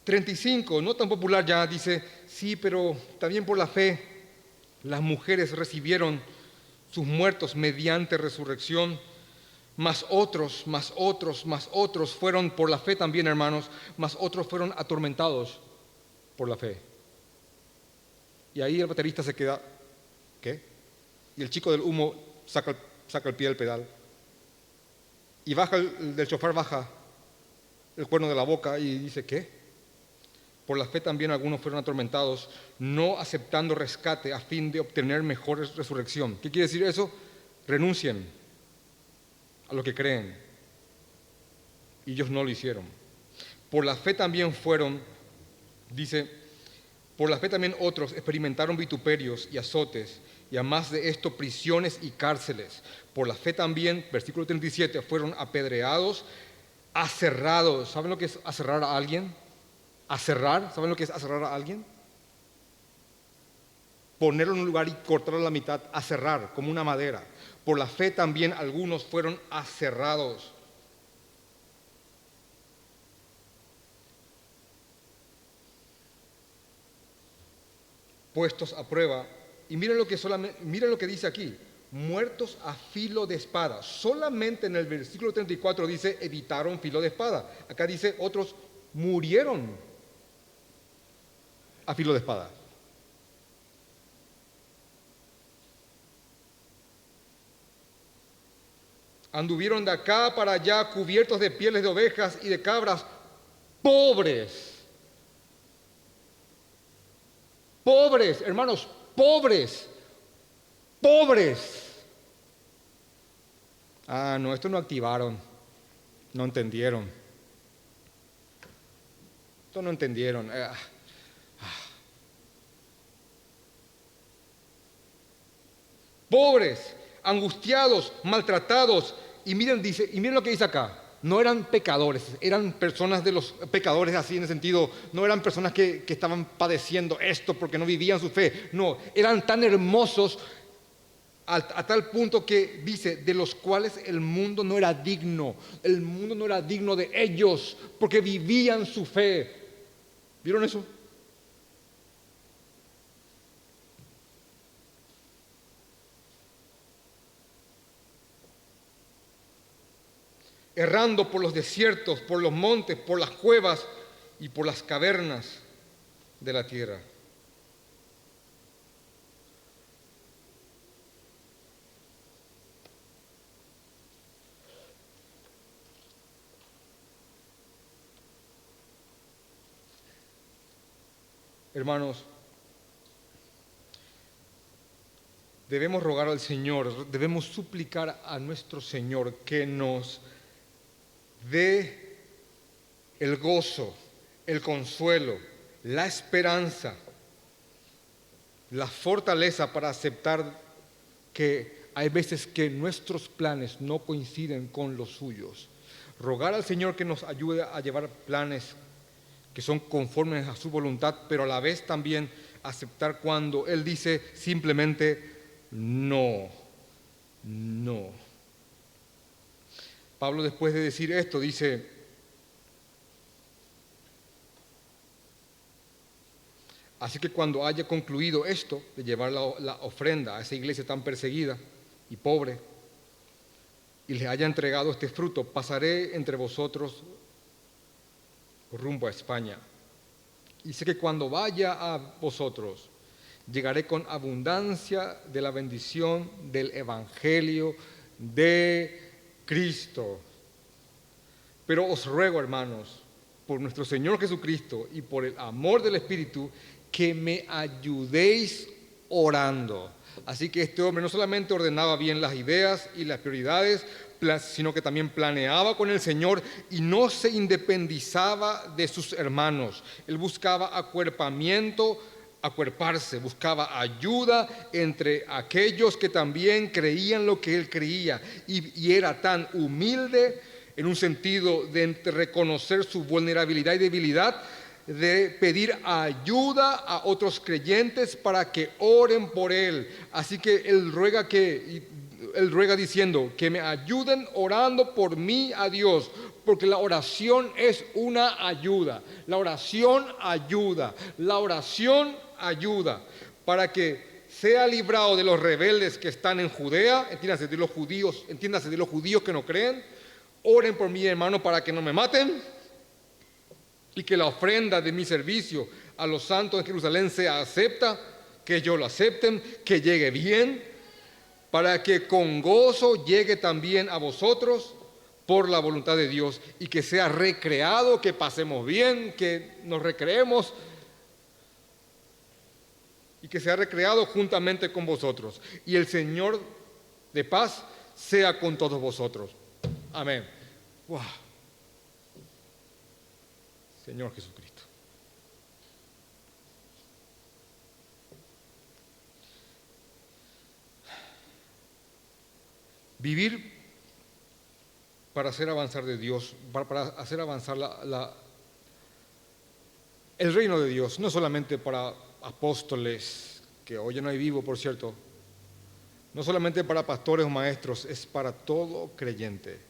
35, no tan popular ya, dice, sí, pero también por la fe las mujeres recibieron sus muertos mediante resurrección, más otros fueron por la fe también, hermanos, más otros fueron atormentados por la fe. Y ahí el baterista se queda, ¿qué? Y el chico del humo saca el pie del pedal. Y baja del shofar, baja el cuerno de la boca y dice, ¿qué? Por la fe también algunos fueron atormentados, no aceptando rescate a fin de obtener mejor resurrección. ¿Qué quiere decir eso? Renuncien a lo que creen. Y ellos no lo hicieron. Por la fe también dice, por la fe también otros experimentaron vituperios y azotes, y además de esto prisiones y cárceles. Por la fe también, versículo 37, fueron apedreados, aserrados. ¿Saben lo que es aserrar a alguien? Aserrar, ¿saben lo que es aserrar a alguien? Ponerlo en un lugar y cortarlo a la mitad, aserrar, como una madera. Por la fe también algunos fueron aserrados. Puestos a prueba. Y miren lo que dice aquí, muertos a filo de espada. Solamente en el versículo 34 dice, evitaron filo de espada. Acá dice, otros murieron a filo de espada. Anduvieron de acá para allá cubiertos de pieles de ovejas y de cabras, pobres. Pobres, hermanos, pobres. Ah, no, esto no activaron. No entendieron. Esto no entendieron. pobres, angustiados, maltratados. Y miren, y miren lo que dice acá. No eran pecadores, eran personas de los pecadores así en el sentido, no eran personas que estaban padeciendo esto porque no vivían su fe. No, eran tan hermosos a tal punto que dice, de los cuales el mundo no era digno. El mundo no era digno de ellos porque vivían su fe. ¿Vieron eso? Errando por los desiertos, por los montes, por las cuevas y por las cavernas de la tierra. Hermanos, debemos rogar al Señor, debemos suplicar a nuestro Señor que nos dé el gozo, el consuelo, la esperanza, la fortaleza para aceptar que hay veces que nuestros planes no coinciden con los suyos. Rogar al Señor que nos ayude a llevar planes que son conformes a su voluntad, pero a la vez también aceptar cuando Él dice simplemente no, no. Pablo, después de decir esto, dice: así que cuando haya concluido esto de llevar la ofrenda a esa iglesia tan perseguida y pobre, y les haya entregado este fruto, pasaré entre vosotros rumbo a España. Y sé que cuando vaya a vosotros, llegaré con abundancia de la bendición del Evangelio de Cristo. Pero os ruego, hermanos, por nuestro Señor Jesucristo y por el amor del Espíritu, que me ayudéis orando. Así que este hombre no solamente ordenaba bien las ideas y las prioridades, sino que también planeaba con el Señor y no se independizaba de sus hermanos. Él buscaba acuerparse, buscaba ayuda entre aquellos que también creían lo que él creía, y era tan humilde en un sentido de reconocer su vulnerabilidad y debilidad, de pedir ayuda a otros creyentes para que oren por él. Así que él ruega diciendo que me ayuden orando por mí a Dios, porque la oración es una ayuda. La oración ayuda. La oración ayuda para que sea librado de los rebeldes que están en Judea, entiéndase de los judíos que no creen. Oren por mí, hermano, para que no me maten, y que la ofrenda de mi servicio a los santos en Jerusalén sea acepta, que ellos lo acepten, que llegue bien, para que con gozo llegue también a vosotros por la voluntad de Dios, y que sea recreado, que pasemos bien, que nos recreemos, y que sea recreado juntamente con vosotros. Y el Señor de paz sea con todos vosotros. Amén. Wow. Señor Jesucristo. Vivir para hacer avanzar de Dios, para hacer avanzar el reino de Dios, no solamente para apóstoles, que hoy ya no hay vivo, por cierto, no solamente para pastores o maestros, es para todo creyente.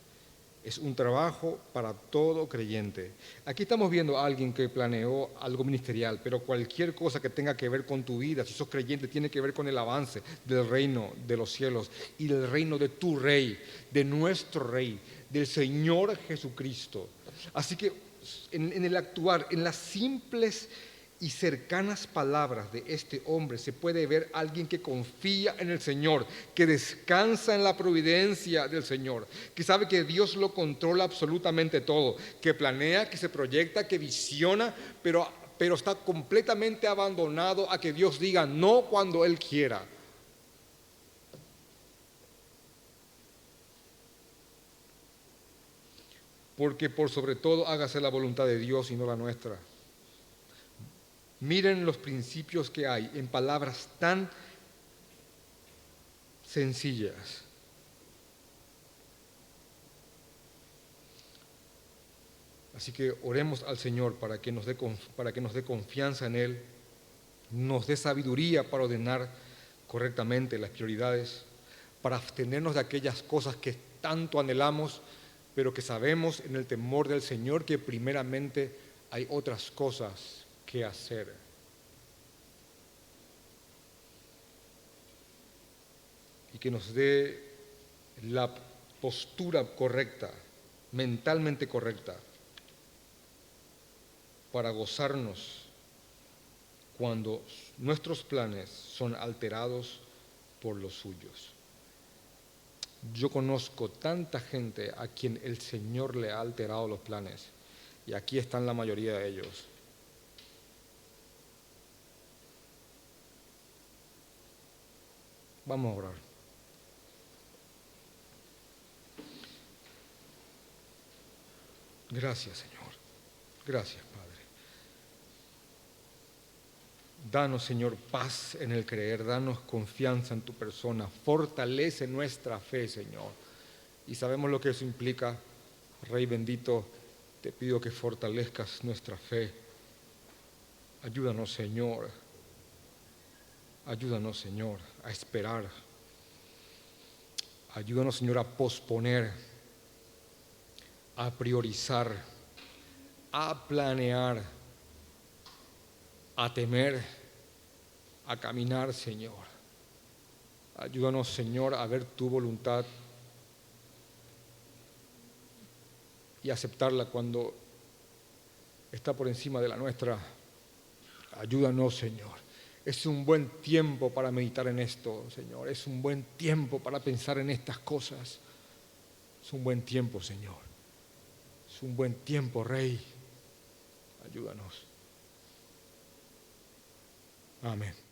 Es un trabajo para todo creyente. Aquí estamos viendo a alguien que planeó algo ministerial, pero cualquier cosa que tenga que ver con tu vida, si sos creyente, tiene que ver con el avance del reino de los cielos y del reino de tu Rey, de nuestro Rey, del Señor Jesucristo. Así que en el actuar, en las simples y cercanas palabras de este hombre, se puede ver a alguien que confía en el Señor, que descansa en la providencia del Señor, que sabe que Dios lo controla absolutamente todo, que planea, que se proyecta, que visiona, pero está completamente abandonado a que Dios diga no cuando Él quiera. Porque por sobre todo hágase la voluntad de Dios y no la nuestra. Miren los principios que hay en palabras tan sencillas. Así que oremos al Señor para que nos dé confianza en Él, nos dé sabiduría para ordenar correctamente las prioridades, para abstenernos de aquellas cosas que tanto anhelamos, pero que sabemos en el temor del Señor que primeramente hay otras cosas que hacer. Y que nos dé la postura correcta, mentalmente correcta, para gozarnos cuando nuestros planes son alterados por los suyos. Yo conozco tanta gente a quien el Señor le ha alterado los planes, y aquí están la mayoría de ellos. Vamos a orar. Gracias, Señor. Gracias, Padre. Danos, Señor, paz en el creer, danos confianza en tu persona, fortalece nuestra fe, Señor. Y sabemos lo que eso implica. Rey bendito, te pido que fortalezcas nuestra fe. Ayúdanos, Señor. Ayúdanos, Señor, a esperar. Ayúdanos, Señor, a posponer, a priorizar, a planear, a temer, a caminar, Señor. Ayúdanos, Señor, a ver tu voluntad y aceptarla cuando está por encima de la nuestra. Ayúdanos, Señor. Es un buen tiempo para meditar en esto, Señor. Es un buen tiempo para pensar en estas cosas. Es un buen tiempo, Señor. Es un buen tiempo, Rey. Ayúdanos. Amén.